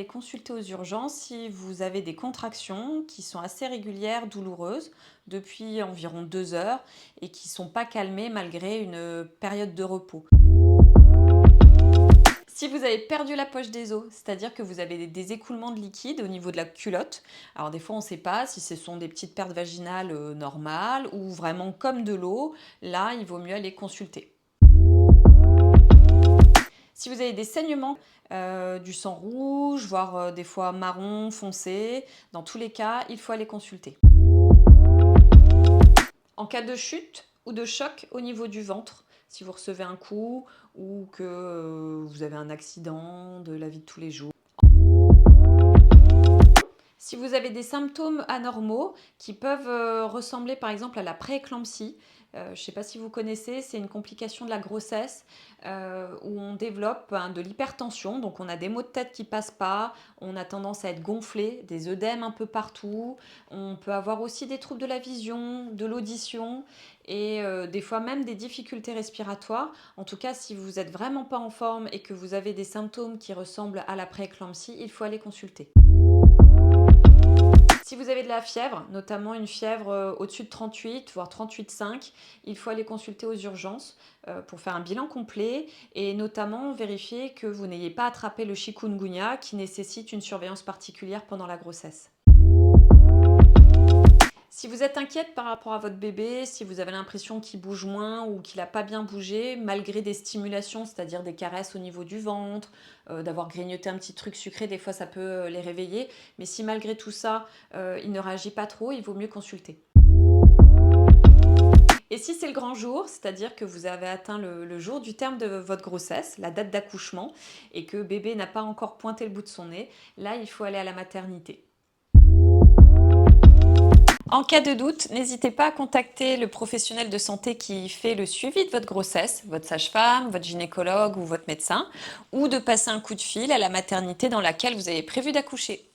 aller consulter aux urgences si vous avez des contractions qui sont assez régulières, douloureuses, depuis environ 2 heures et qui ne sont pas calmées malgré une période de repos. Si vous avez perdu la poche des os, c'est-à-dire que vous avez des écoulements de liquide au niveau de la culotte, alors des fois on ne sait pas si ce sont des petites pertes vaginales normales ou vraiment comme de l'eau, là il vaut mieux aller consulter. Si vous avez des saignements, du sang rouge, voire des fois marron foncé, dans tous les cas, il faut aller consulter. En cas de chute ou de choc au niveau du ventre, si vous recevez un coup ou que vous avez un accident de la vie de tous les jours. Si vous avez des symptômes anormaux qui peuvent ressembler par exemple à la prééclampsie, je ne sais pas si vous connaissez, c'est une complication de la grossesse où on développe de l'hypertension, donc on a des maux de tête qui ne passent pas, on a tendance à être gonflé, des œdèmes un peu partout, on peut avoir aussi des troubles de la vision, de l'audition et des fois même des difficultés respiratoires. En tout cas, si vous n'êtes vraiment pas en forme et que vous avez des symptômes qui ressemblent à la prééclampsie, il faut aller consulter. Si vous avez de la fièvre, notamment une fièvre au-dessus de 38, voire 38,5, il faut aller consulter aux urgences pour faire un bilan complet et notamment vérifier que vous n'ayez pas attrapé le chikungunya qui nécessite une surveillance particulière pendant la grossesse. Si vous êtes inquiète par rapport à votre bébé, si vous avez l'impression qu'il bouge moins ou qu'il n'a pas bien bougé, malgré des stimulations, c'est-à-dire des caresses au niveau du ventre, d'avoir grignoté un petit truc sucré, des fois ça peut les réveiller. Mais si malgré tout ça, il ne réagit pas trop, il vaut mieux consulter. Et si c'est le grand jour, c'est-à-dire que vous avez atteint le jour du terme de votre grossesse, la date d'accouchement, et que bébé n'a pas encore pointé le bout de son nez, là il faut aller à la maternité. En cas de doute, n'hésitez pas à contacter le professionnel de santé qui fait le suivi de votre grossesse, votre sage-femme, votre gynécologue ou votre médecin, ou de passer un coup de fil à la maternité dans laquelle vous avez prévu d'accoucher.